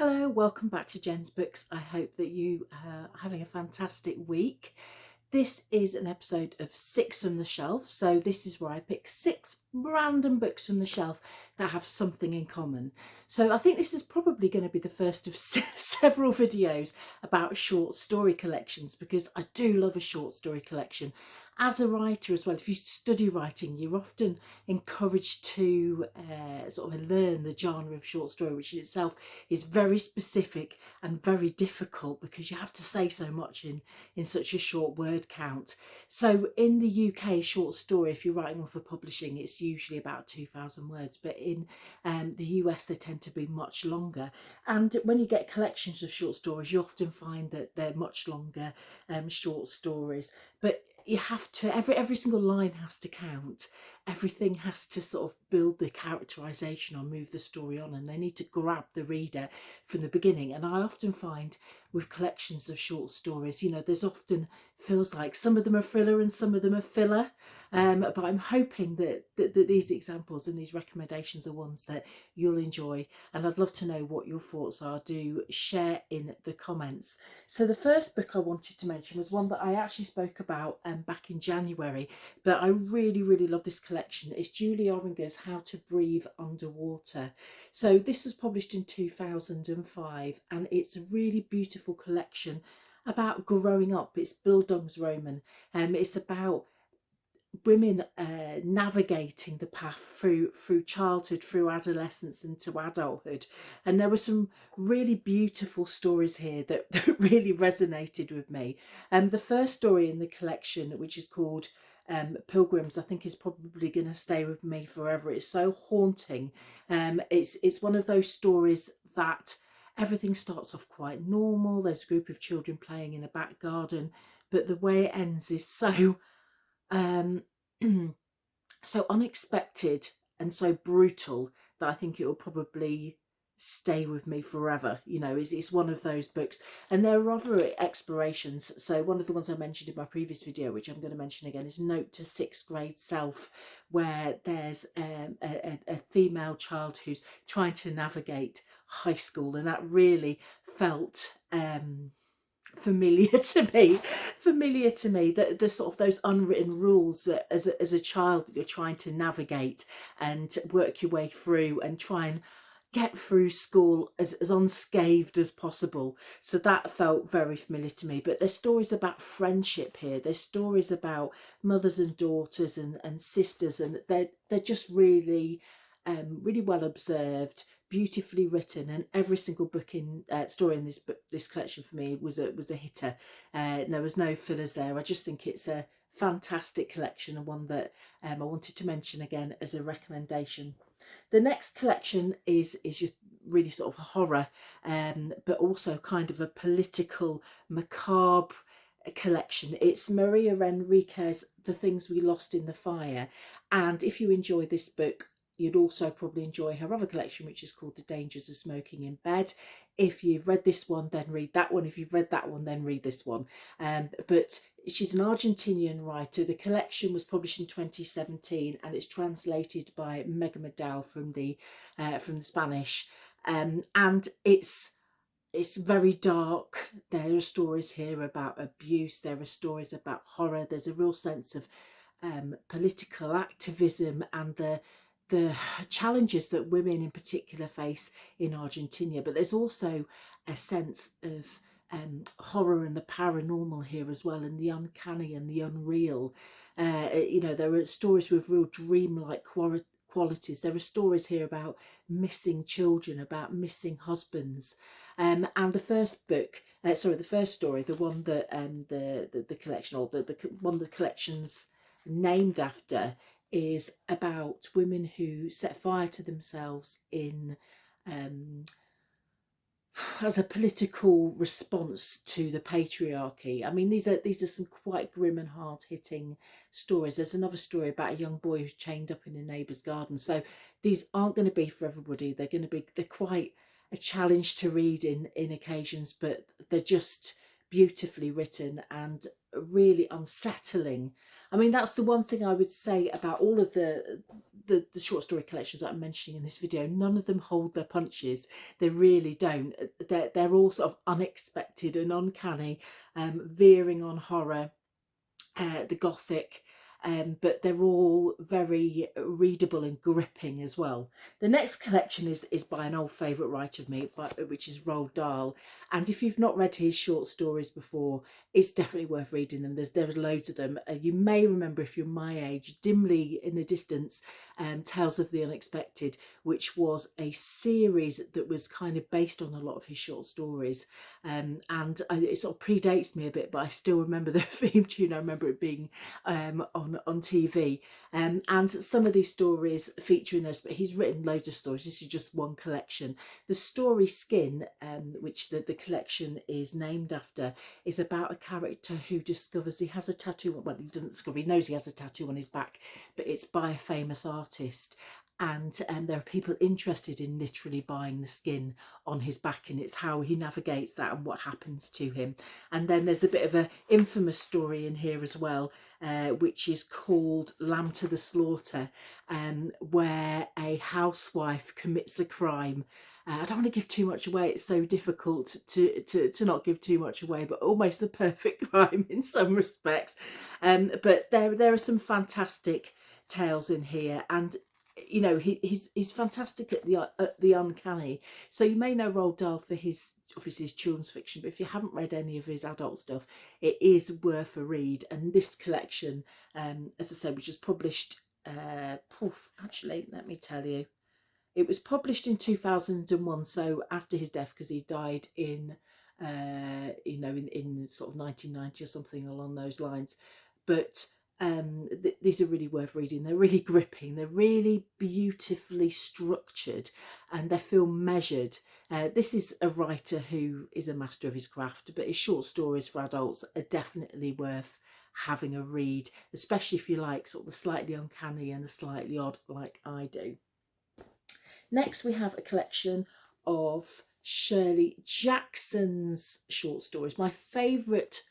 Hello, welcome back to Jen's Books. I hope that you are having a fantastic week. This is an episode of Six from the Shelf. So this is where I pick six random books from the shelf that have something in common. So I think this is probably going to be the first of several videos about short story collections, because I do love a short story collection. As a writer as well, if you study writing, you're often encouraged to sort of learn the genre of short story, which in itself is very specific and very difficult because you have to say so much in such a short word count. So in the UK, short story, if you're writing one for publishing, it's usually about 2,000 words, but in the US they tend to be much longer. And when you get collections of short stories, you often find that they're much longer short stories, but you have to, every single line has to count. Everything has to sort of build the characterization or move the story on, and they need to grab the reader from the beginning. And I often find with collections of short stories, there's often feels like some of them are thriller and some of them are filler, but I'm hoping that these examples and these recommendations are ones that you'll enjoy, and I'd love to know what your thoughts are. Do share in the comments. So the first book I wanted to mention was one that I actually spoke about back in January, but I really love this collection. It's Julie Orringer's How to Breathe Underwater. So this was published in 2005, and it's a really beautiful collection about growing up. It's Bildungsroman. It's about women navigating the path through childhood, through adolescence into adulthood. And there were some really beautiful stories here that really resonated with me. The first story in the collection, which is called Pilgrims, I think is probably going to stay with me forever. It's so haunting. It's one of those stories that everything starts off quite normal. There's a group of children playing in a back garden, but the way it ends is so um, so unexpected and so brutal that I think it will probably stay with me forever. It's one of those books. And there are other explorations. So one of the ones I mentioned in my previous video, which I'm going to mention again, is Note to Sixth Grade Self, where there's a female child who's trying to navigate high school, and that really felt familiar to me, that the sort of those unwritten rules that as a child that you're trying to navigate and work your way through and try and get through school as unscathed as possible. So that felt very familiar to me. But there's stories about friendship here. There's stories about mothers and daughters and sisters, and they're just really really well observed, beautifully written, and every single book in story in this collection for me was a hitter. There was no fillers there. I just think it's a fantastic collection, and one that I wanted to mention again as a recommendation. The next collection is just really sort of horror, but also kind of a political, macabre collection. It's Mariana Enriquez, The Things We Lost in the Fire. And if you enjoy this book, you'd also probably enjoy her other collection, which is called The Dangers of Smoking in Bed. If you've read this one, then read that one. If you've read that one, then read this one. But she's an Argentinian writer. The collection was published in 2017, and it's translated by Megan McDowell from the Spanish. And it's very dark. There are stories here about abuse. There are stories about horror. There's a real sense of political activism and the challenges that women in particular face in Argentina. But there's also a sense of horror and the paranormal here as well, and the uncanny and the unreal. There are stories with real dreamlike qualities. There are stories here about missing children, about missing husbands. And the first book, the first story, the one that the collection, or the one the collection's named after, is about women who set fire to themselves in as a political response to the patriarchy. I mean, these are some quite grim and hard-hitting stories. There's another story about a young boy who's chained up in a neighbour's garden. So these aren't going to be for everybody. They're quite a challenge to read in occasions, but they're just beautifully written, and really unsettling. I mean, that's the one thing I would say about all of the short story collections that I'm mentioning in this video. None of them hold their punches. They really don't. They're all sort of unexpected and uncanny, veering on horror, the gothic, but they're all very readable and gripping as well. The next collection is by an old favourite writer of me, which is Roald Dahl. And if you've not read his short stories before, it's definitely worth reading them. There's loads of them. You may remember, if you're my age, dimly in the distance, Tales of the Unexpected, which was a series that was kind of based on a lot of his short stories. It sort of predates me a bit, but I still remember the theme tune. I remember it being on TV, and some of these stories feature in those, but he's written loads of stories. This is just one collection. The story Skin, which the collection is named after, is about a character who discovers he has a tattoo. Well, he doesn't discover, he knows he has a tattoo on his back, but it's by a famous artist. And there are people interested in literally buying the skin on his back, and it's how he navigates that and what happens to him. And then there's a bit of an infamous story in here as well, which is called Lamb to the Slaughter, where a housewife commits a crime. I don't want to give too much away. It's so difficult to not give too much away, but almost the perfect crime in some respects. But there are some fantastic tales in here, and you know, he's fantastic at the uncanny. So you may know Roald Dahl for his children's fiction, but if you haven't read any of his adult stuff, it is worth a read. And this collection, as I said, which was published, actually, let me tell you, it was published in 2001, so after his death, because he died in in sort of 1990 or something along those lines. But these are really worth reading. They're really gripping. They're really beautifully structured, and they feel measured. This is a writer who is a master of his craft, but his short stories for adults are definitely worth having a read, especially if you like sort of the slightly uncanny and the slightly odd, like I do. Next, we have a collection of Shirley Jackson's short stories. My favourite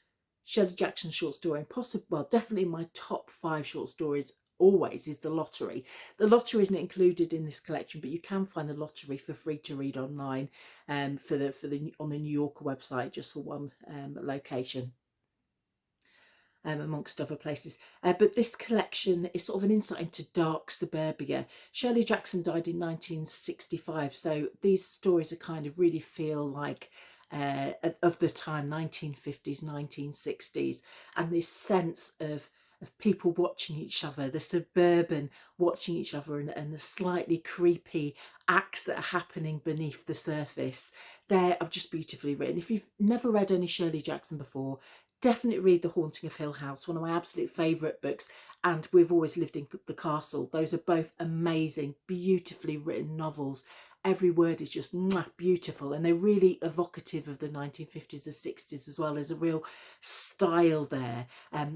Shirley Jackson short story, and possibly, well, definitely my top 5 short stories always, is The Lottery. The Lottery isn't included in this collection, but you can find The Lottery for free to read online, on the New Yorker website, just for one location. Amongst other places. But this collection is sort of an insight into dark suburbia. Shirley Jackson died in 1965, so these stories are kind of really feel like of the time, 1950s, 1960s, and this sense of people watching each other, the suburban watching each other, and the slightly creepy acts that are happening beneath the surface. They are just beautifully written. If you've never read any Shirley Jackson before, definitely read The Haunting of Hill House, one of my absolute favourite books, and We've Always Lived in the Castle. Those are both amazing, beautifully written novels. Every word is just beautiful, and they're really evocative of the 1950s and 60s as well. There's a real style there,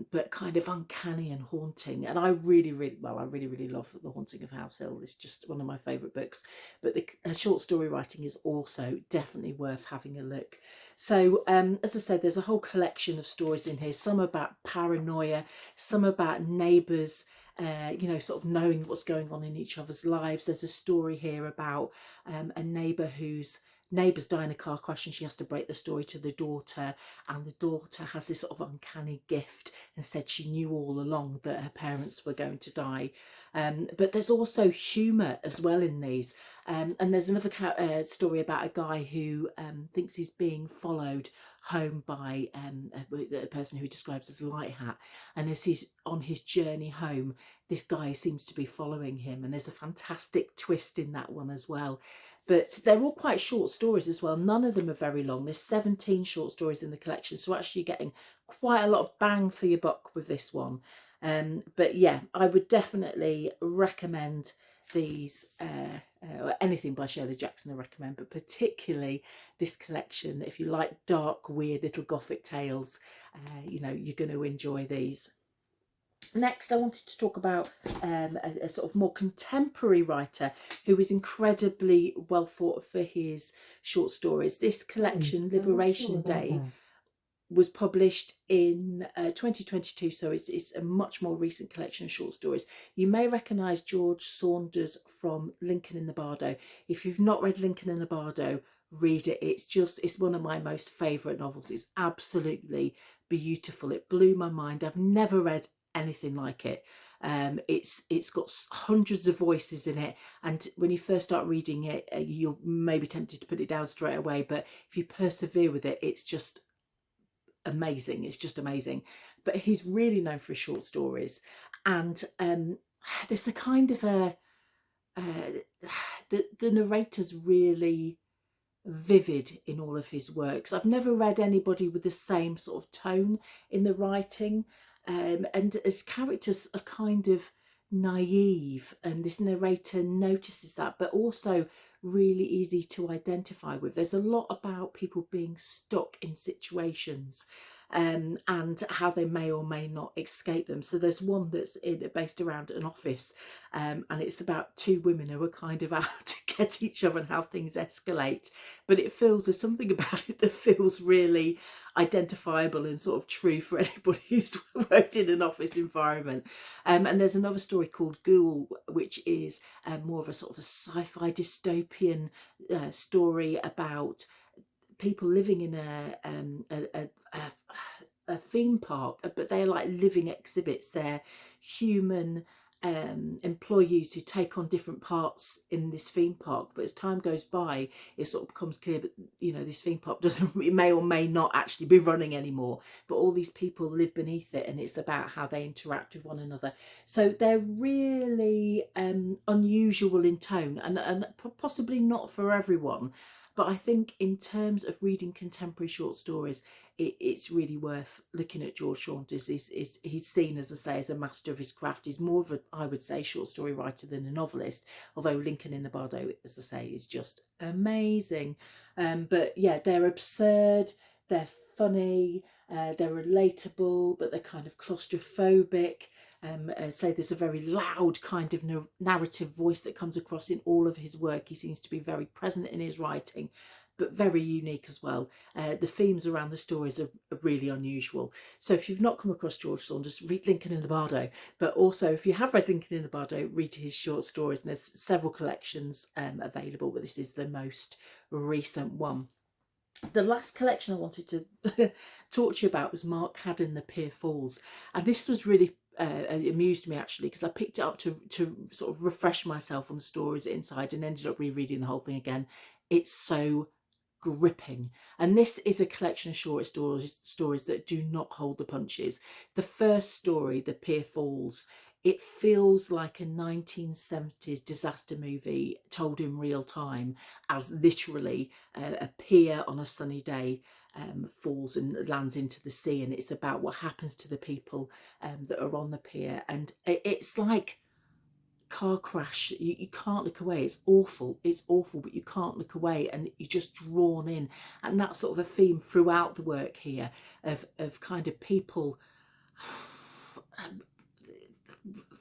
but kind of uncanny and haunting. And I really love The Haunting of House Hill. It's just one of my favourite books. But the short story writing is also definitely worth having a look. So as I said, there's a whole collection of stories in here, some about paranoia, some about neighbours, sort of knowing what's going on in each other's lives. There's a story here about a neighbour whose neighbours die in a car crash, and she has to break the story to the daughter, and the daughter has this sort of uncanny gift and said she knew all along that her parents were going to die. But there's also humour as well in these, and there's another story about a guy who thinks he's being followed home by a person who he describes as a light hat, and as he's on his journey home, this guy seems to be following him, and there's a fantastic twist in that one as well. But they're all quite short stories as well. None of them are very long. There's 17 short stories in the collection, so actually you're getting quite a lot of bang for your buck with this one. But yeah, I would definitely recommend these, or anything by Shirley Jackson I recommend, but particularly this collection. If you like dark, weird little gothic tales, you're going to enjoy these. Next, I wanted to talk about a sort of more contemporary writer who is incredibly well thought for his short stories. This collection, Liberation Day, was published in 2022, so it's a much more recent collection of short stories. You may recognise George Saunders from Lincoln in the Bardo. If you've not read Lincoln in the Bardo, read it. It's one of my most favourite novels. It's absolutely beautiful. It blew my mind. I've never read anything like it. It's got hundreds of voices in it, and when you first start reading it, you'll maybe tempted to put it down straight away, but if you persevere with it, it's just amazing. It's just amazing. But he's really known for his short stories, and there's a kind of the narrator's really vivid in all of his works. I've never read anybody with the same sort of tone in the writing, and his characters are kind of naive, and this narrator notices that, but also really easy to identify with. There's a lot about people being stuck in situations, and how they may or may not escape them. So there's one that's based around an office, and it's about two women who are kind of out to get each other and how things escalate. But there's something about it that feels really identifiable and sort of true for anybody who's worked in an office environment. And there's another story called Ghoul, which is more of a sort of a sci-fi dystopian story about people living in a theme park, but they're like living exhibits. They're human employees who take on different parts in this theme park, but as time goes by, it sort of becomes clear that this theme park it may or may not actually be running anymore, but all these people live beneath it, and it's about how they interact with one another. So they're really unusual in tone, and possibly not for everyone. But I think in terms of reading contemporary short stories, it's really worth looking at George Saunders. He's seen, as I say, as a master of his craft. He's more of a, I would say, short story writer than a novelist, although Lincoln in the Bardo, as I say, is just amazing. But yeah, they're absurd, they're funny, they're relatable, but they're kind of claustrophobic. Say there's a very loud kind of narrative voice that comes across in all of his work. He seems to be very present in his writing, but very unique as well. The themes around the stories are really unusual. So if you've not come across George Saunders, read Lincoln in the Bardo. But also, if you have read Lincoln in the Bardo, read his short stories. And there's several collections available, but this is the most recent one. The last collection I wanted to talk to you about was Mark Haddon, The Pier Falls. And this was really amused me, actually, because I picked it up to sort of refresh myself on the stories inside, and ended up rereading the whole thing again. It's so gripping, and this is a collection of short stories that do not hold the punches. The first story, The Pier Falls, it feels like a 1970s disaster movie told in real time, as literally a pier on a sunny day falls and lands into the sea, and it's about what happens to the people that are on the pier. And it's like car crash. You can't look away. It's awful, but you can't look away, and you're just drawn in. And that's sort of a theme throughout the work here, of kind of people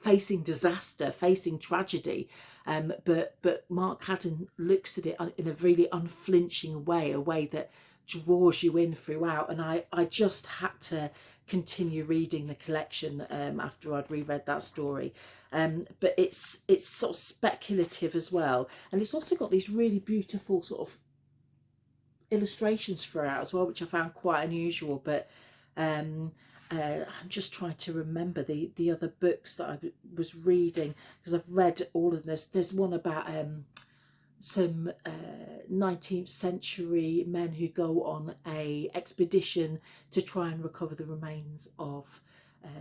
facing disaster, facing tragedy, but Mark Haddon looks at it in a really unflinching way, a way that draws you in throughout. And I just had to continue reading the collection after I'd reread that story. But it's sort of speculative as well, and it's also got these really beautiful sort of illustrations throughout as well, which I found quite unusual. But I'm just trying to remember the other books that I was reading, because I've read all of this. There's one about some 19th century men who go on a expedition to try and recover the remains of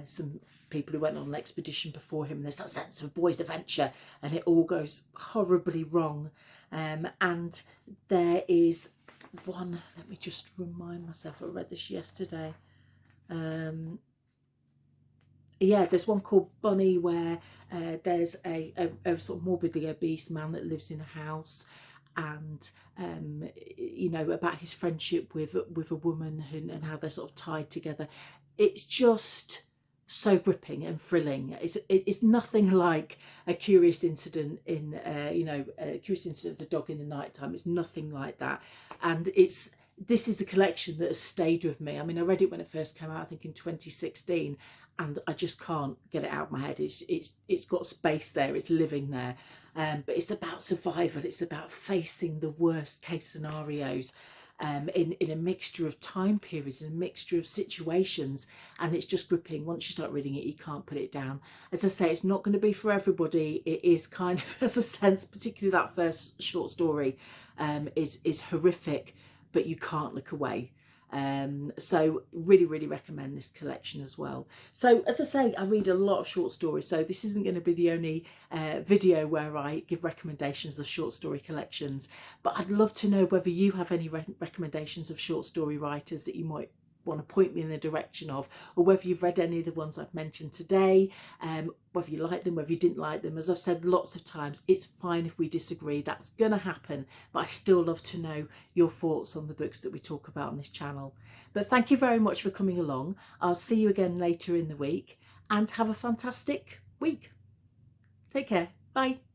some people who went on an expedition before him. There's that sense of boy's adventure, and it all goes horribly wrong. And there is one, let me just remind myself, I read this yesterday. Yeah, there's one called Bunny, where there's a sort of morbidly obese man that lives in a house, and about his friendship with a woman, and how they're sort of tied together. It's just so gripping and thrilling. It's nothing like A Curious Incident in A Curious Incident of the Dog in the Nighttime. It's nothing like that, and it's this is a collection that has stayed with me. I mean, I read it when it first came out, I think in 2016, and I just can't get it out of my head. It's got space there, it's living there. But it's about survival, it's about facing the worst case scenarios, in a mixture of time periods, in a mixture of situations, and it's just gripping. Once you start reading it, you can't put it down. As I say, it's not going to be for everybody. It is kind of, as a sense, particularly that first short story, is horrific, but you can't look away. So really recommend this collection as well. So as I say, I read a lot of short stories, so this isn't going to be the only video where I give recommendations of short story collections, but I'd love to know whether you have any recommendations of short story writers that you might want to point me in the direction of, or whether you've read any of the ones I've mentioned today, whether you like them, whether you didn't like them. As I've said lots of times, it's fine if we disagree, that's gonna happen, but I still love to know your thoughts on the books that we talk about on this channel. But thank you very much for coming along. I'll see you again later in the week, and have a fantastic week. Take care. Bye.